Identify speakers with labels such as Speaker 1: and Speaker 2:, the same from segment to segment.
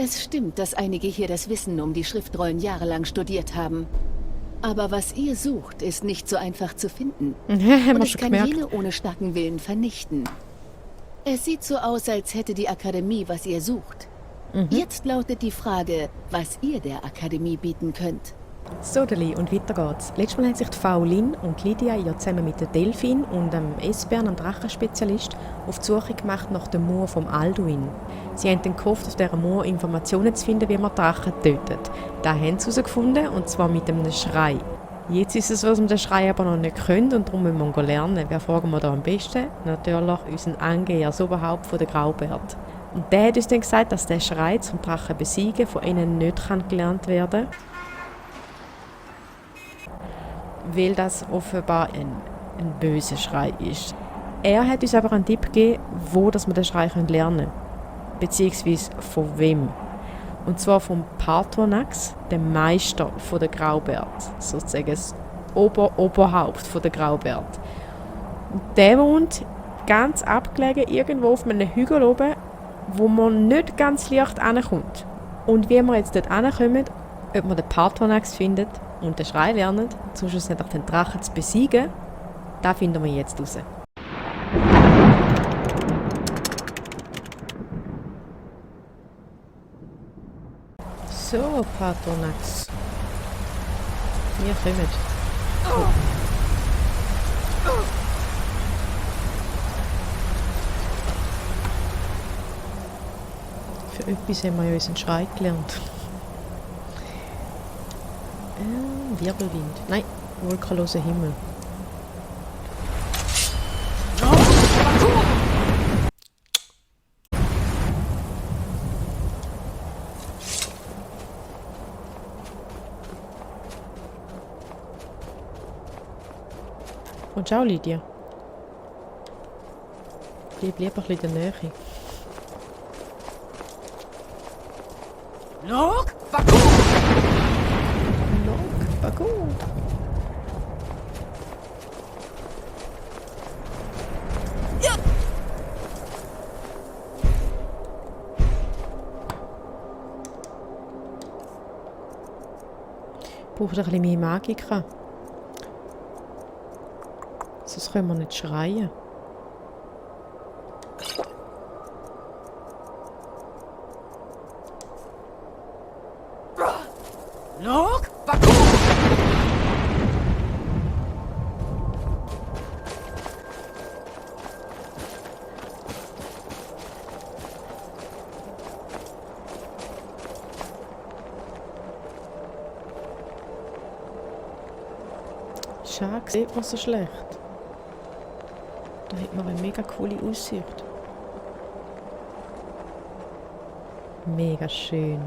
Speaker 1: Es stimmt, dass einige hier das Wissen um die Schriftrollen jahrelang studiert haben. Aber was ihr sucht, ist nicht so einfach zu finden.
Speaker 2: Haben
Speaker 1: Und
Speaker 2: wir
Speaker 1: es
Speaker 2: schon
Speaker 1: kann
Speaker 2: gemerkt.
Speaker 1: jene ohne starken Willen vernichten. Es sieht so aus, als hätte die Akademie, was ihr sucht. Jetzt lautet die Frage, was ihr der Akademie bieten könnt.
Speaker 2: So, Deli, und weiter geht's. Letztes Mal haben sich die Faulin und Lydia ja zusammen mit der Delphin und dem Esbern, dem Drachenspezialist, auf die Suche gemacht nach dem Mur vom Alduin. Sie haben dann gehofft, auf dieser Mur Informationen zu finden, wie man Drachen tötet. Da haben sie herausgefunden, und zwar mit einem Schrei. Jetzt ist es so, dass wir den Schrei aber noch nicht können und darum müssen wir lernen. Wer fragen wir da am besten? Natürlich unseren Angeher, so überhaupt von der Graubärt. Und der hat uns dann gesagt, dass der Schrei zum Drachen besiegen von ihnen nicht gelernt werden kann. Weil das offenbar ein böser Schrei ist. Er hat uns aber einen Tipp gegeben, wo dass wir den Schrei lernen können. Beziehungsweise von wem. Und zwar vom Patronax, dem Meister der Graubärt. Sozusagen das Oberhaupt der Graubärt. Und der wohnt ganz abgelegen irgendwo auf einem Hügel oben, wo man nicht ganz leicht ankommt. Und wie wir jetzt dort ankommen, ob man den Patronax findet und den Schrei lernen, zum Schluss den Drachen zu besiegen, das finden wir jetzt raus. So, Patronax. Wir kommen. Oh. Für etwas haben wir ja unseren Schrei gelernt. Wirbelwind. Nein, wolkenloser Himmel. Und schau, Lydia. Bleib lieber ein bisschen in der Nähe.
Speaker 3: Lok, Baku!
Speaker 2: Lok, Baku!
Speaker 3: Ja!
Speaker 2: Braucht ein bisschen mehr Magika. Sonst können wir nicht schreien.
Speaker 3: Lok, Baku!
Speaker 2: Schade, sieht man so schlecht. Da hat man eine mega coole Aussicht. Mega schön.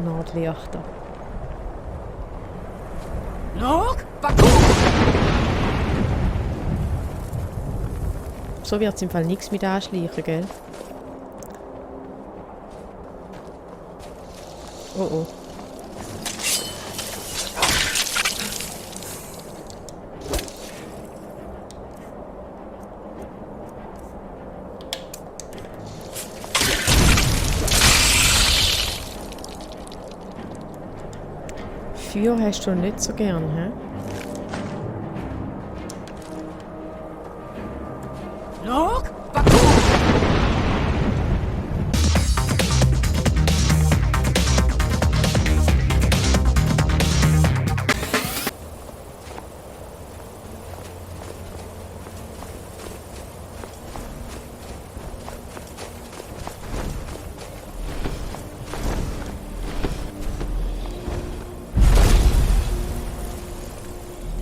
Speaker 2: Nordlichter.
Speaker 3: Lok, Baku!
Speaker 2: So wird es im Fall nichts mit anschleichen, gell? Oh oh. Feuer hast du nicht so gern, hä?
Speaker 3: Lok, Baku!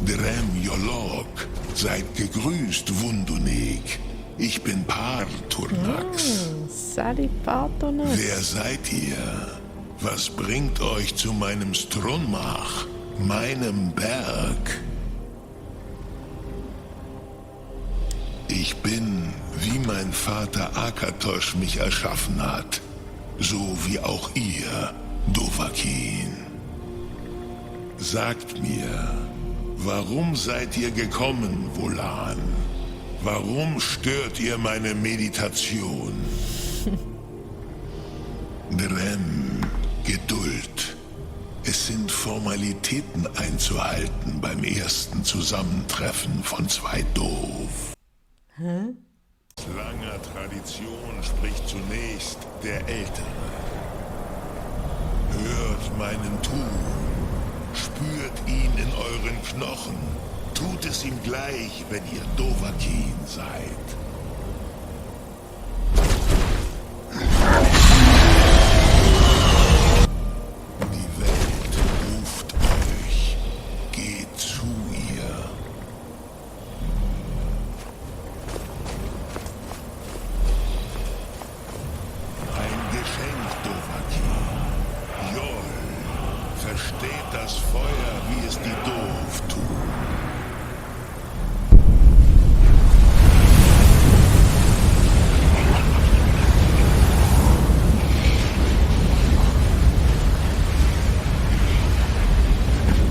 Speaker 4: Drem Jolok, seid gegrüßt, Wundunik. Ich bin Parturnax.
Speaker 2: Sali Patronax.
Speaker 4: Wer seid ihr? Was bringt euch zu meinem Strunmach, meinem Berg? Ich bin, wie mein Vater Akatosh mich erschaffen hat, so wie auch ihr, Dovahkiin. Sagt mir, warum seid ihr gekommen, Volan? Warum stört ihr meine Meditation? Drem, Geduld. Es sind Formalitäten einzuhalten beim ersten Zusammentreffen von zwei Doof. Langer Tradition spricht zunächst der Ältere. Hört meinen Ton, spürt ihn in euren Knochen, tut es ihm gleich, wenn ihr Dovahkiin seid. Die Welt ruft euch, geht zu ihr. Ein Geschenk, Dovahkiin. Jol versteht das Feuer, wie es die Doof tun.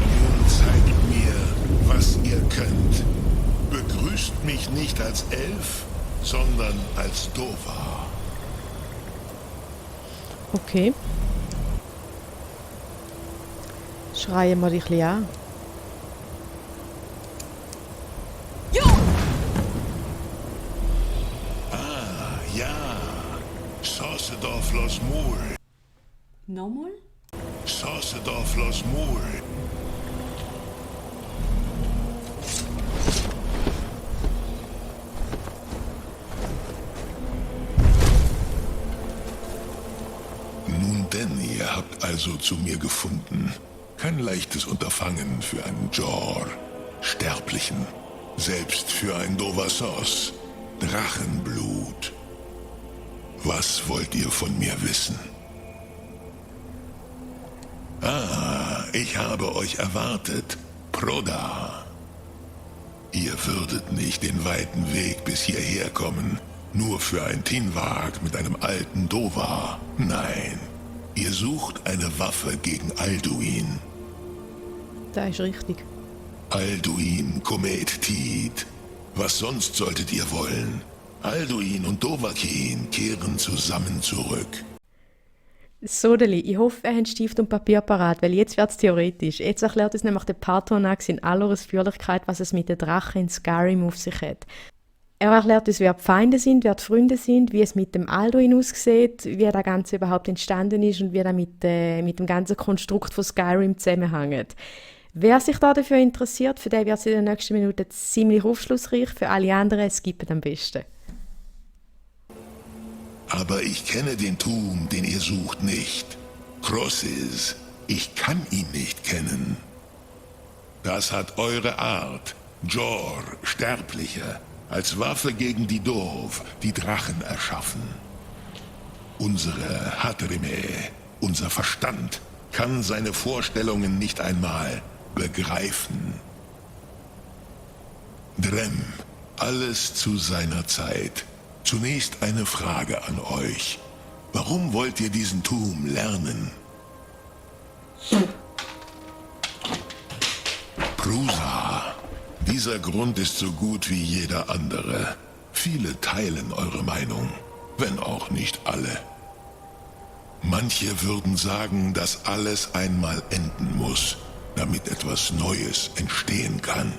Speaker 4: Nun zeigt mir, was ihr könnt. Begrüßt mich nicht als Elf, sondern als Dova.
Speaker 2: Okay. Schreien wir dich ein bisschen an.
Speaker 4: Ja, Saucedorf Los Mul.
Speaker 3: Nochmal?
Speaker 4: Saucedorf Los Mul. Nun denn, ihr habt also zu mir gefunden. Kein leichtes Unterfangen für einen Jor, Sterblichen. Selbst für ein Dovasos, Drachenblut. Was wollt ihr von mir wissen? Ich habe euch erwartet. Proda. Ihr würdet nicht den weiten Weg bis hierher kommen, nur für ein Tinwag mit einem alten Dova. Nein, ihr sucht eine Waffe gegen Alduin.
Speaker 2: Das ist richtig.
Speaker 4: Alduin, Komet Tid. Was sonst solltet ihr wollen? Alduin und Dovahkiin kehren zusammen zurück.
Speaker 2: Sodeli, ich hoffe, er hat Stift und Papier parat, weil jetzt wird es theoretisch. Jetzt erklärt uns nämlich der Patronax in aller Ausführlichkeit, was es mit den Drachen in Skyrim auf sich hat. Er erklärt uns, wer die Feinde sind, wer die Freunde sind, wie es mit dem Alduin aussieht, wie das Ganze überhaupt entstanden ist und wie das mit dem ganzen Konstrukt von Skyrim zusammenhängt. Wer sich da dafür interessiert, für den wird es in den nächsten Minuten ziemlich aufschlussreich, für alle anderen skippt am besten.
Speaker 4: Aber ich kenne den Tum, den ihr sucht, nicht. Crosses, ich kann ihn nicht kennen. Das hat eure Art, Jor, Sterbliche, als Waffe gegen die Doof, die Drachen erschaffen. Unsere Hadrime, unser Verstand, kann seine Vorstellungen nicht einmal begreifen. Drem, alles zu seiner Zeit. Zunächst eine Frage an euch. Warum wollt ihr diesen Tum lernen? Prusa. Dieser Grund ist so gut wie jeder andere. Viele teilen eure Meinung, wenn auch nicht alle. Manche würden sagen, dass alles einmal enden muss, damit etwas Neues entstehen kann.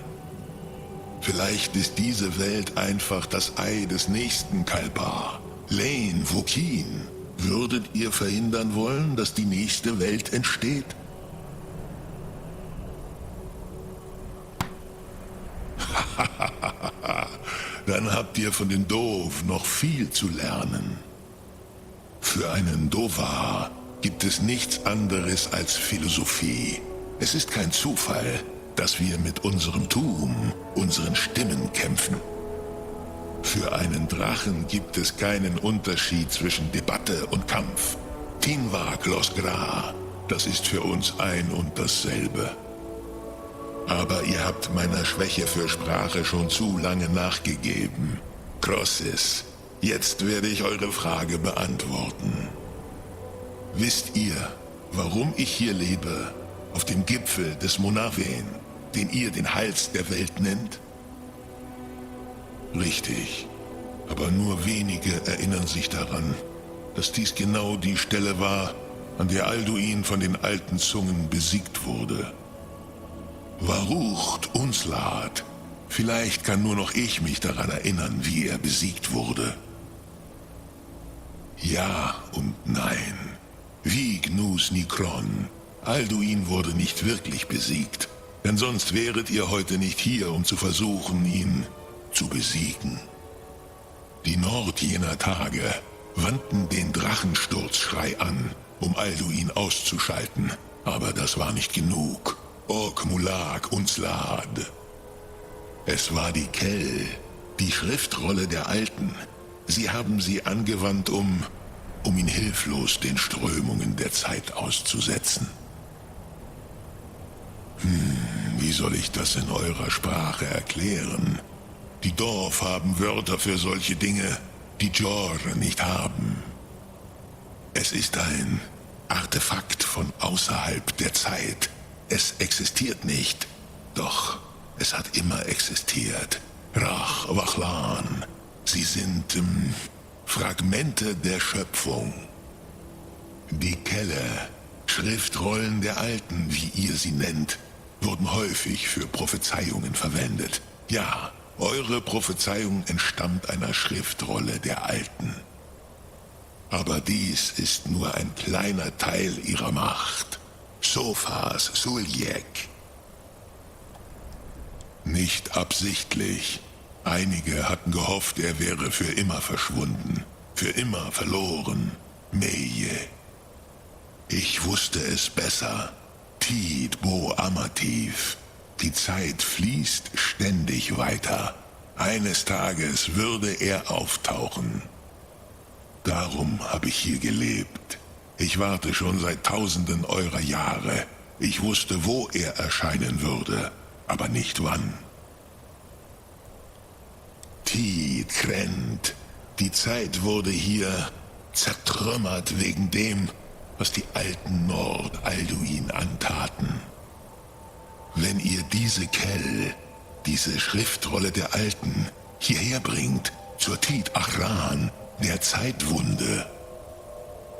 Speaker 4: Vielleicht ist diese Welt einfach das Ei des nächsten Kalbar. Lane, Vokin, würdet ihr verhindern wollen, dass die nächste Welt entsteht? Dann habt ihr von den Doof noch viel zu lernen. Für einen Dova gibt es nichts anderes als Philosophie. Es ist kein Zufall, dass wir mit unserem Tum, unseren Stimmen kämpfen. Für einen Drachen gibt es keinen Unterschied zwischen Debatte und Kampf. Tinwag Los Gra, das ist für uns ein und dasselbe. Aber ihr habt meiner Schwäche für Sprache schon zu lange nachgegeben. Crosses, jetzt werde ich eure Frage beantworten. Wisst ihr, warum ich hier lebe, auf dem Gipfel des Monaven, den ihr den Hals der Welt nennt? Richtig, aber nur wenige erinnern sich daran. dass dies genau die Stelle war, an der Alduin von den alten Zungen besiegt wurde. Warucht Unslad. Vielleicht kann nur noch ich mich daran erinnern, wie er besiegt wurde. Ja und nein. Wie Gnus Nikron. Alduin wurde nicht wirklich besiegt, denn sonst wäret ihr heute nicht hier, um zu versuchen, ihn zu besiegen. Die Nord jener Tage wandten den Drachensturzschrei an, um Alduin auszuschalten, aber das war nicht genug. Ork-Mulak Unslad. Es war die Kell, die Schriftrolle der Alten. Sie haben sie angewandt, um ihn hilflos den Strömungen der Zeit auszusetzen. Wie soll ich das in eurer Sprache erklären? Die Dorf haben Wörter für solche Dinge, die Jor nicht haben. Es ist ein Artefakt von außerhalb der Zeit. Es existiert nicht, doch es hat immer existiert. Rach, Wachlan. Sie sind Fragmente der Schöpfung. Die Kelle, Schriftrollen der Alten, wie ihr sie nennt, wurden häufig für Prophezeiungen verwendet. Ja, eure Prophezeiung entstammt einer Schriftrolle der Alten. Aber dies ist nur ein kleiner Teil ihrer Macht. Sofas Suljek. Nicht absichtlich. Einige hatten gehofft, er wäre für immer verschwunden, für immer verloren. Meje. Ich wusste es besser. Tid Bo Amativ. Die Zeit fließt ständig weiter. Eines Tages würde er auftauchen. Darum habe ich hier gelebt. Ich warte schon seit Tausenden eurer Jahre. Ich wusste, wo er erscheinen würde, aber nicht wann. Tid Krent. Die Zeit wurde hier zertrümmert wegen dem, was die alten Nord Alduin antaten. Wenn ihr diese Kell, diese Schriftrolle der Alten, hierher bringt, zur Tid Achran, der Zeitwunde,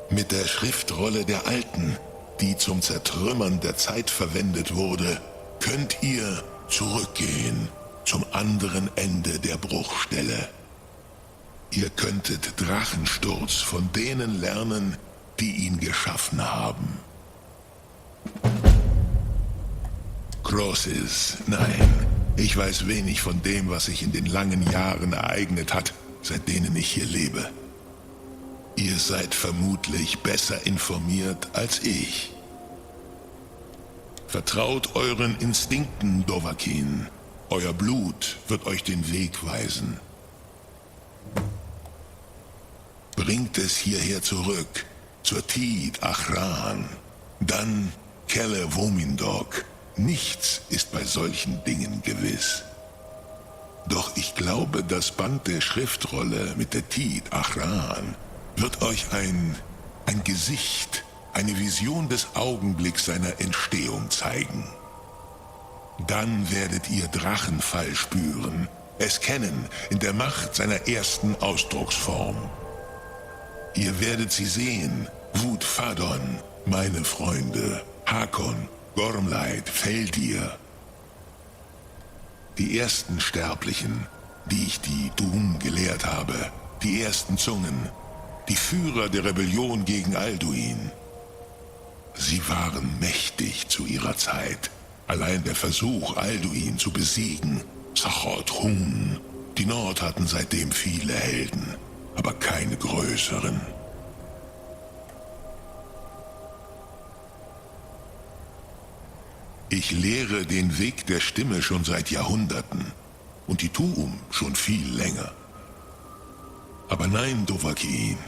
Speaker 4: mit der Schriftrolle der Alten, die zum Zertrümmern der Zeit verwendet wurde, könnt ihr zurückgehen zum anderen Ende der Bruchstelle. Ihr könntet Drachensturz von denen lernen, die ihn geschaffen haben. Crosses, nein, ich weiß wenig von dem, was sich in den langen Jahren ereignet hat, seit denen ich hier lebe. Ihr seid vermutlich besser informiert als ich. Vertraut euren Instinkten, Dovahkiin. Euer Blut wird euch den Weg weisen. Bringt es hierher zurück, zur Tid Achran. Dann Kelle Womindok. Nichts ist bei solchen Dingen gewiss. Doch ich glaube, das Band der Schriftrolle mit der Tid Achran wird euch ein Gesicht, eine Vision des Augenblicks seiner Entstehung zeigen. Dann werdet ihr Drachenfall spüren, es kennen in der Macht seiner ersten Ausdrucksform. Ihr werdet sie sehen, Wut Fadon, meine Freunde, Hakon, Gormlaid, Feldir. Die ersten Sterblichen, die ich die Doom gelehrt habe, die ersten Zungen, die Führer der Rebellion gegen Alduin. Sie waren mächtig zu ihrer Zeit. Allein der Versuch, Alduin zu besiegen, Sachot Hun. Die Nord hatten seitdem viele Helden, aber keine größeren. Ich lehre den Weg der Stimme schon seit Jahrhunderten und die Tuum schon viel länger. Aber nein, Dovahkiin,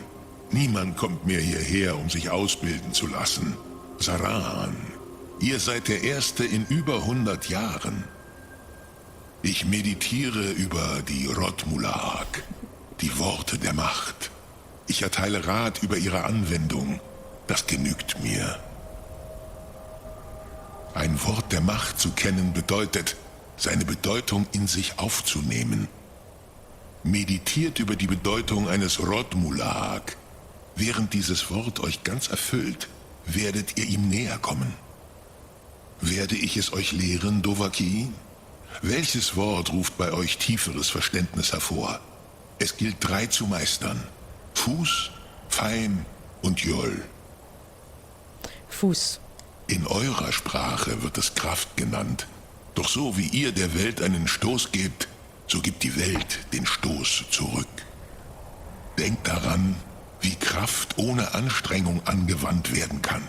Speaker 4: niemand kommt mehr hierher, um sich ausbilden zu lassen. Saran, ihr seid der Erste in über 100 Jahren. Ich meditiere über die Rot-Mulak, die Worte der Macht. Ich erteile Rat über ihre Anwendung. Das genügt mir. Ein Wort der Macht zu kennen bedeutet, seine Bedeutung in sich aufzunehmen. Meditiert über die Bedeutung eines Rot-Mulak. Während dieses Wort euch ganz erfüllt, werdet ihr ihm näher kommen. Werde ich es euch lehren, Dovahkiin? Welches Wort ruft bei euch tieferes Verständnis hervor? Es gilt 3 zu meistern. Fuß, Feim und Jol.
Speaker 2: Fuß.
Speaker 4: In eurer Sprache wird es Kraft genannt. Doch so wie ihr der Welt einen Stoß gebt, so gibt die Welt den Stoß zurück. Denkt daran, wie Kraft ohne Anstrengung angewandt werden kann.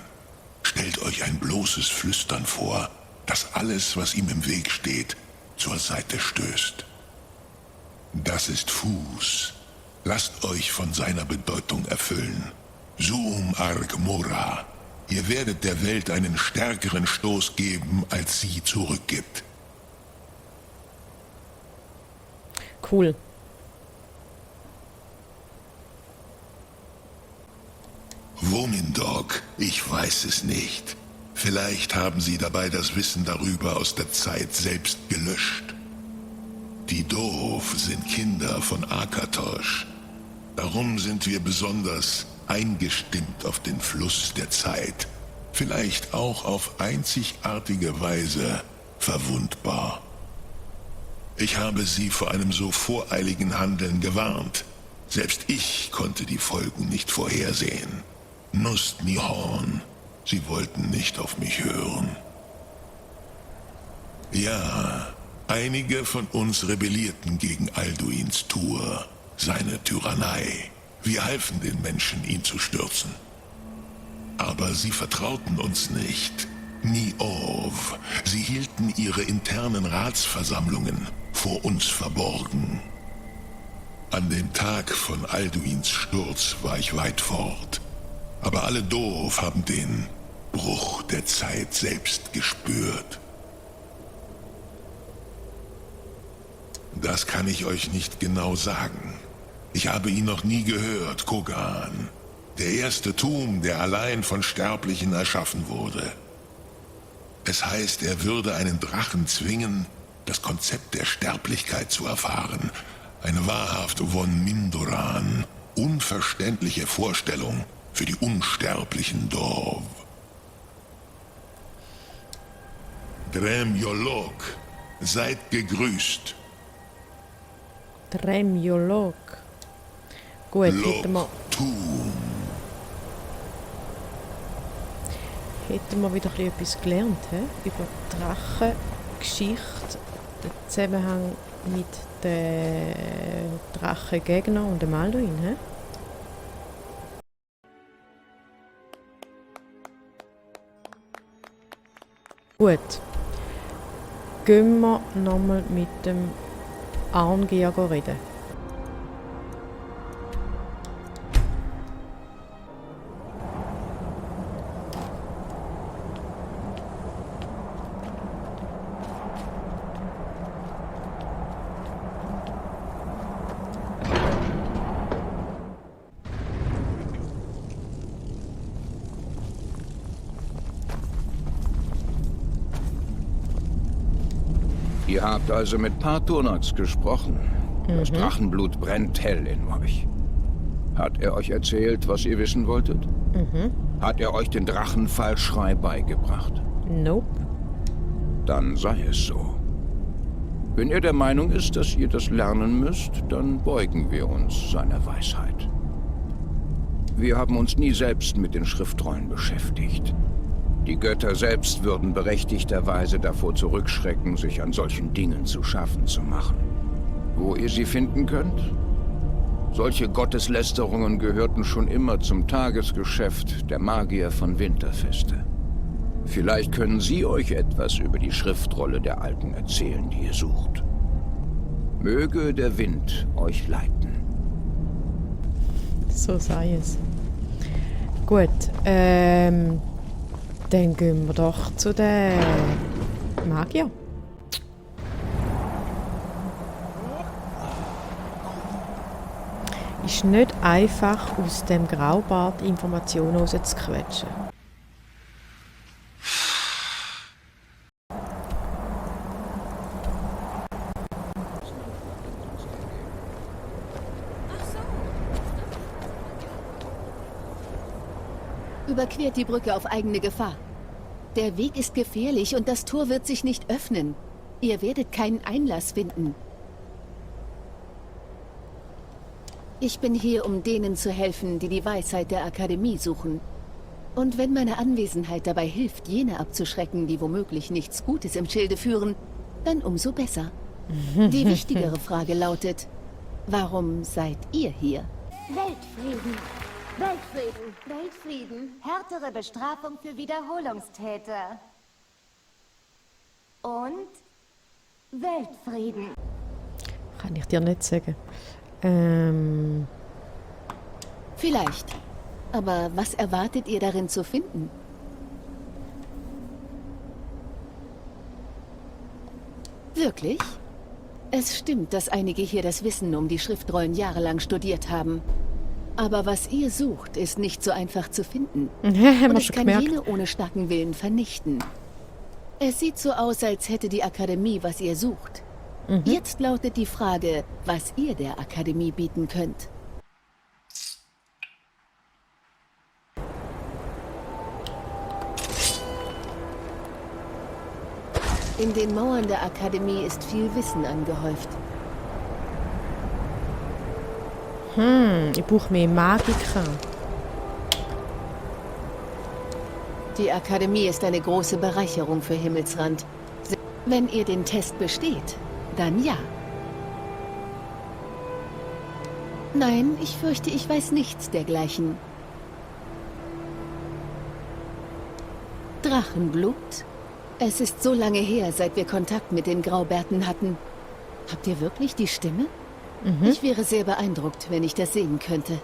Speaker 4: Stellt euch ein bloßes Flüstern vor, das alles, was ihm im Weg steht, zur Seite stößt. Das ist Fuß. Lasst euch von seiner Bedeutung erfüllen. Suum Arg Mora. Ihr werdet der Welt einen stärkeren Stoß geben, als sie zurückgibt.
Speaker 2: Cool.
Speaker 4: Womindog, ich weiß es nicht. Vielleicht haben sie dabei das Wissen darüber aus der Zeit selbst gelöscht. Die Doof sind Kinder von Akatosh. Darum sind wir besonders eingestimmt auf den Fluss der Zeit. Vielleicht auch auf einzigartige Weise verwundbar. Ich habe sie vor einem so voreiligen Handeln gewarnt. Selbst ich konnte die Folgen nicht vorhersehen. Nust Nihorn, sie wollten nicht auf mich hören. Ja, einige von uns rebellierten gegen Alduins Tour, seine Tyrannei. Wir halfen den Menschen, ihn zu stürzen. Aber sie vertrauten uns nicht. Niov. Sie hielten ihre internen Ratsversammlungen vor uns verborgen. An dem Tag von Alduins Sturz war ich weit fort. Aber alle Doof haben den Bruch der Zeit selbst gespürt. Das kann ich euch nicht genau sagen. Ich habe ihn noch nie gehört, Kogan. Der erste Tum, der allein von Sterblichen erschaffen wurde. Es heißt, er würde einen Drachen zwingen, das Konzept der Sterblichkeit zu erfahren. Eine wahrhaft von Mindoran, unverständliche Vorstellung für die unsterblichen Dov. Dremjolog, seid gegrüßt.
Speaker 2: Dremjolog. Gut, hätten wir wieder etwas gelernt, über Drachengeschichte, den Zusammenhang mit den Drachengegner und dem Alduin. Gut, gehen wir nochmal mit dem Arngeir reden.
Speaker 5: Ihr habt also mit Partonax gesprochen. Das Drachenblut brennt hell in euch. Hat er euch erzählt, was ihr wissen wolltet? Hat er euch den Drachenfallschrei beigebracht?
Speaker 2: Nope.
Speaker 5: Dann sei es so. Wenn er der Meinung ist, dass ihr das lernen müsst, dann beugen wir uns seiner Weisheit. Wir haben uns nie selbst mit den Schriftrollen beschäftigt. Die Götter selbst würden berechtigterweise davor zurückschrecken, sich an solchen Dingen zu schaffen zu machen. Wo ihr sie finden könnt? Solche Gotteslästerungen gehörten schon immer zum Tagesgeschäft der Magier von Winterfeste. Vielleicht können sie euch etwas über die Schriftrolle der Alten erzählen, die ihr sucht. Möge der Wind euch leiten.
Speaker 2: So sei es. Gut, dann gehen wir doch zu den Magier. Ist nicht einfach, aus dem Graubart Informationen rauszuquetschen.
Speaker 1: überquert die Brücke auf eigene Gefahr. Der Weg ist gefährlich und das Tor wird sich nicht öffnen. Ihr werdet keinen Einlass finden. Ich bin hier, um denen zu helfen, die die Weisheit der Akademie suchen. Und wenn meine Anwesenheit dabei hilft, jene abzuschrecken, die womöglich nichts Gutes im Schilde führen, dann umso besser. Die wichtigere Frage lautet, warum seid ihr hier?
Speaker 6: Weltfrieden. Weltfrieden. Weltfrieden. Härtere Bestrafung für Wiederholungstäter. Und Weltfrieden.
Speaker 2: Kann ich dir nicht sagen.
Speaker 1: Vielleicht. Aber was erwartet ihr darin zu finden? Wirklich? Es stimmt, dass einige hier das Wissen um die Schriftrollen jahrelang studiert haben. Aber was ihr sucht, ist nicht so einfach zu finden. Und es kann jene ohne starken Willen vernichten. Es sieht so aus, als hätte die Akademie, was ihr sucht. Jetzt lautet die Frage, was ihr der Akademie bieten könnt. In den Mauern der Akademie ist viel Wissen angehäuft.
Speaker 2: Ich brauche mehr Magiker.
Speaker 1: Die Akademie ist eine große Bereicherung für Himmelsrand. Wenn ihr den Test besteht, dann ja. Nein, ich fürchte, ich weiß nichts dergleichen. Drachenblut? Es ist so lange her, seit wir Kontakt mit den Graubärten hatten. Habt ihr wirklich die Stimme? Ich wäre sehr beeindruckt, wenn ich das sehen könnte.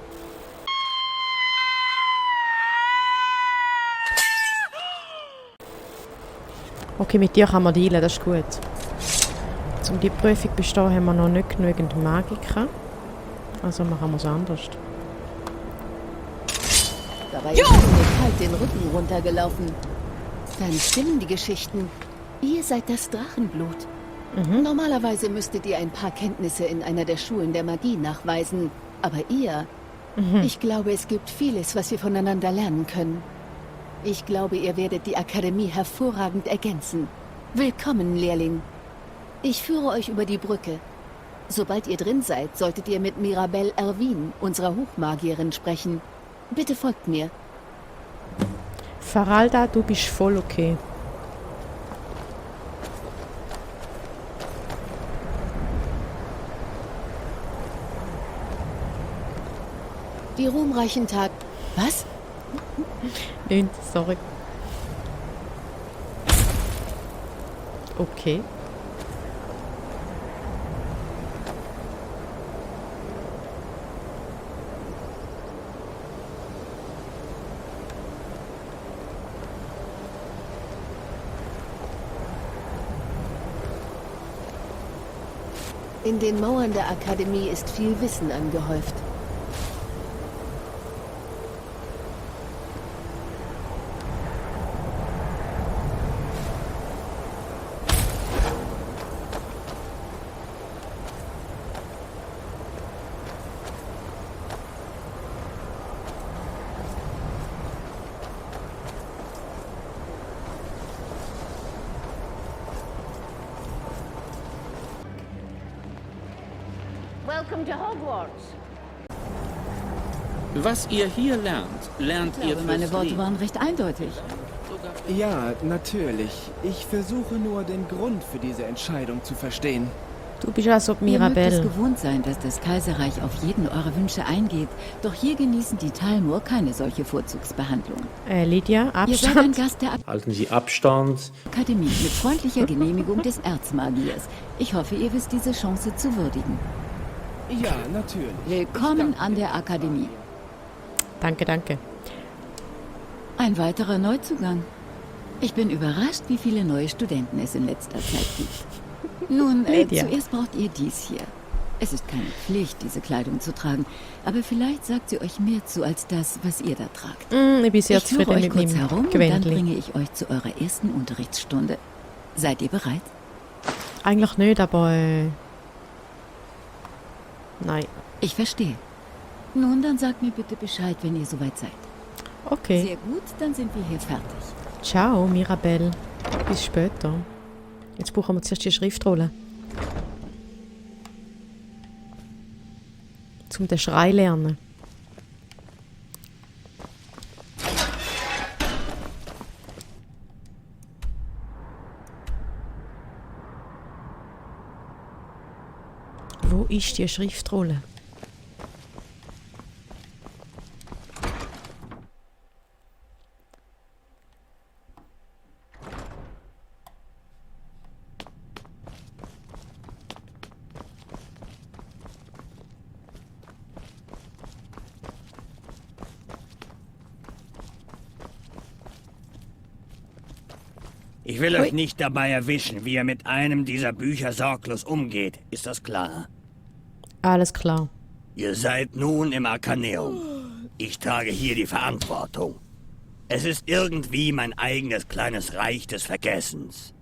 Speaker 2: Okay, mit dir kann man dealen, das ist gut. Um die Prüfung zu bestehen, haben wir noch nicht genügend Magiker. Also machen wir es anders.
Speaker 1: Dabei ist mir kalt den Rücken runtergelaufen. Dann stimmen die Geschichten. Ihr seid das Drachenblut. Normalerweise müsstet ihr ein paar Kenntnisse in einer der Schulen der Magie nachweisen. Aber ihr... Ich glaube, es gibt vieles, was wir voneinander lernen können. Ich glaube, ihr werdet die Akademie hervorragend ergänzen. Willkommen, Lehrling. Ich führe euch über die Brücke. Sobald ihr drin seid, solltet ihr mit Mirabelle Erwin, unserer Hochmagierin, sprechen. Bitte folgt mir.
Speaker 2: Faralda, du bist voll okay.
Speaker 1: Die ruhmreichen Tag... Was?
Speaker 2: Nein, sorry. Okay.
Speaker 1: In den Mauern der Akademie ist viel Wissen angehäuft.
Speaker 7: Welcome to Hogwarts.
Speaker 8: Was ihr hier lernt, lernt ihr fürs
Speaker 7: Meine Worte
Speaker 8: Leben.
Speaker 7: waren recht eindeutig.
Speaker 9: Ja, natürlich. Ich versuche nur, den Grund für diese Entscheidung zu verstehen.
Speaker 2: Du bist also
Speaker 7: Ihr mögt es
Speaker 2: Mirabelle.
Speaker 7: gewohnt sein, dass das Kaiserreich auf jeden eurer Wünsche eingeht. Doch hier genießen die Talmor keine solche Vorzugsbehandlung.
Speaker 2: Lydia,
Speaker 7: Ihr seid ein
Speaker 2: Abstand.
Speaker 7: Gast der
Speaker 10: Halten Sie Abstand.
Speaker 7: Akademie mit freundlicher Genehmigung des Erzmagiers. Ich hoffe, ihr wisst diese Chance zu würdigen.
Speaker 9: Ja, natürlich.
Speaker 7: Willkommen an der Akademie.
Speaker 2: Danke, danke.
Speaker 7: Ein weiterer Neuzugang. Ich bin überrascht, wie viele neue Studenten es in letzter Zeit gibt. Nun,
Speaker 2: Lydia.
Speaker 7: zuerst braucht ihr dies hier. Es ist keine Pflicht, diese Kleidung zu tragen, aber vielleicht sagt sie euch mehr zu als das, was ihr da tragt.
Speaker 2: Ich bin sehr
Speaker 7: Ich führe
Speaker 2: zufrieden
Speaker 7: euch
Speaker 2: mit
Speaker 7: kurz
Speaker 2: meinem
Speaker 7: herum und dann
Speaker 2: Gewändli.
Speaker 7: bringe ich euch zu eurer ersten Unterrichtsstunde. Seid ihr bereit?
Speaker 2: Eigentlich nicht, aber nein.
Speaker 7: Ich verstehe. Nun, dann sagt mir bitte Bescheid, wenn ihr soweit seid.
Speaker 2: Okay.
Speaker 7: Sehr gut, dann sind wir hier fertig.
Speaker 2: Ciao, Mirabelle. Bis später. Jetzt brauchen wir zuerst die Schriftrolle. Zum den Schrei lernen. Wo ist die Schriftrolle?
Speaker 10: Ich will euch nicht dabei erwischen, wie ihr mit einem dieser Bücher sorglos umgeht. Ist das klar?
Speaker 2: Alles klar.
Speaker 10: Ihr seid nun im Arkaneum. Ich trage hier die Verantwortung. Es ist irgendwie mein eigenes kleines Reich des Vergessens.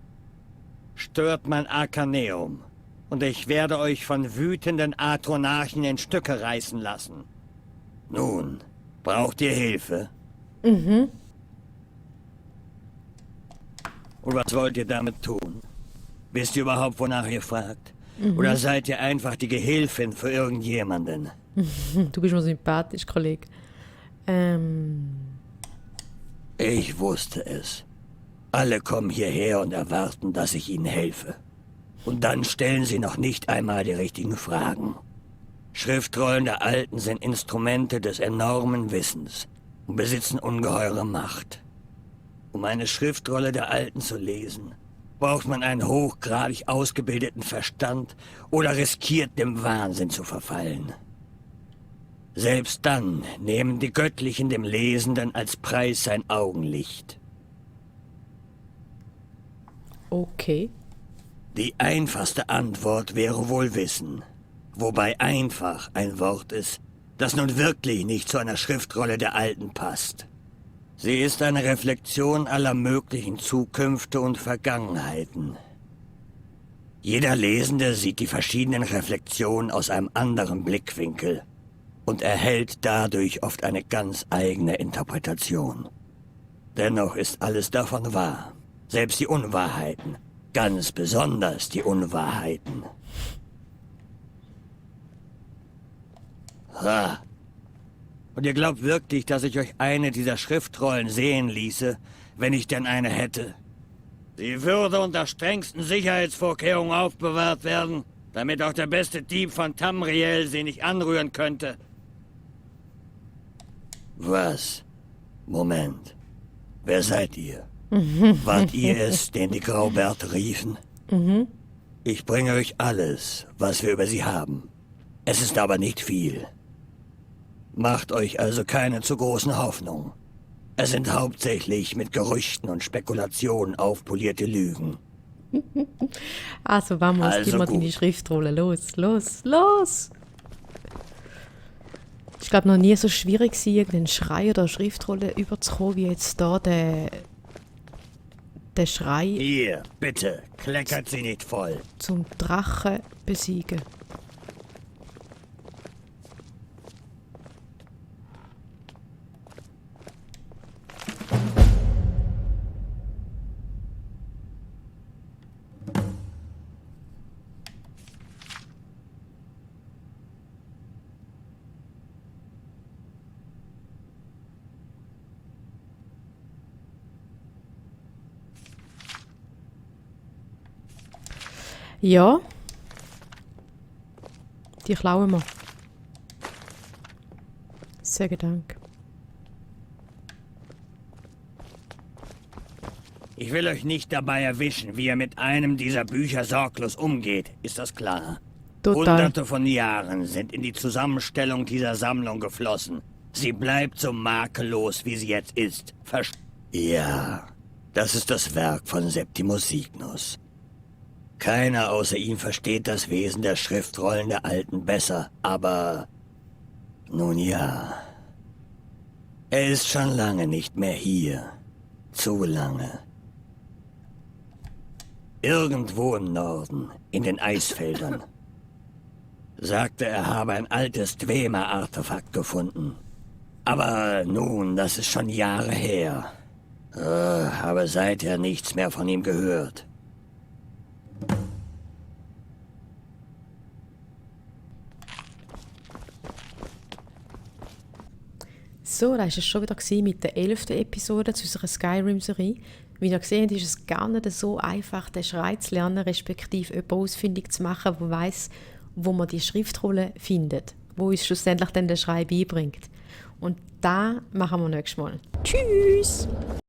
Speaker 10: Stört mein Arkaneum, und ich werde euch von wütenden Atronarchen in Stücke reißen lassen. Nun, braucht ihr Hilfe?
Speaker 2: Mhm.
Speaker 10: Und was wollt ihr damit tun? Wisst ihr überhaupt, wonach ihr fragt? Oder seid ihr einfach die Gehilfin für irgendjemanden?
Speaker 2: Du bist mir sympathisch, Kollege.
Speaker 10: Ich wusste es. Alle kommen hierher und erwarten, dass ich ihnen helfe. Und dann stellen sie noch nicht einmal die richtigen Fragen. Schriftrollen der Alten sind Instrumente des enormen Wissens und besitzen ungeheure Macht. Um eine Schriftrolle der Alten zu lesen, braucht man einen hochgradig ausgebildeten Verstand oder riskiert dem Wahnsinn zu verfallen. Selbst dann nehmen die Göttlichen dem Lesenden als Preis sein Augenlicht.
Speaker 2: Okay.
Speaker 10: Die einfachste Antwort wäre wohl Wissen, wobei einfach ein Wort ist, das nun wirklich nicht zu einer Schriftrolle der Alten passt. Sie ist eine Reflexion aller möglichen Zukünfte und Vergangenheiten. Jeder Lesende sieht die verschiedenen Reflexionen aus einem anderen Blickwinkel und erhält dadurch oft eine ganz eigene Interpretation. Dennoch ist alles davon wahr, selbst die Unwahrheiten, ganz besonders die Unwahrheiten. Ha! Und ihr glaubt wirklich, dass ich euch eine dieser Schriftrollen sehen ließe, wenn ich denn eine hätte? Sie würde unter strengsten Sicherheitsvorkehrungen aufbewahrt werden, damit auch der beste Dieb von Tamriel sie nicht anrühren könnte. Was? Moment. Wer seid ihr? Wart ihr es, den die Graubärte riefen? Ich bringe euch alles, was wir über sie haben. Es ist aber nicht viel. Macht euch also keine zu großen Hoffnungen. Es sind hauptsächlich mit Gerüchten und Spekulationen aufpolierte Lügen.
Speaker 2: Also, vamos,
Speaker 10: Also
Speaker 2: gib mal
Speaker 10: gut.
Speaker 2: deine Schriftrolle. Los, los, los! Ich glaube, noch nie so schwierig war, irgendeinen Schrei oder eine Schriftrolle überzukommen, wie jetzt da der Schrei
Speaker 10: Hier, bitte, kleckert sie nicht voll.
Speaker 2: zum Drachen besiegen. Ja. Die klauen wir. Sehr Dank.
Speaker 10: Ich will euch nicht dabei erwischen, wie ihr mit einem dieser Bücher sorglos umgeht. Ist das klar?
Speaker 2: Total.
Speaker 10: Hunderte von Jahren sind in die Zusammenstellung dieser Sammlung geflossen. Sie bleibt so makellos, wie sie jetzt ist. Ja, das ist das Werk von Septimus Signus. Keiner außer ihm versteht das Wesen der Schriftrollen der Alten besser, aber... Nun ja. Er ist schon lange nicht mehr hier. Zu lange. Irgendwo im Norden, in den Eisfeldern. Sagte, er habe ein altes Dwemer-Artefakt gefunden. Aber nun, das ist schon Jahre her. Habe seither nichts mehr von ihm gehört.
Speaker 2: So, das war es schon wieder mit der 11. Episode zu unserer Skyrim-Serie. Wie ihr gesehen habt, ist es gar nicht so einfach, den Schrei zu lernen, respektive jemanden ausfindig zu machen, der weiss, wo man die Schriftrolle findet, wo uns schlussendlich dann den Schrei beibringt. Und da machen wir nächstes Mal. Tschüss!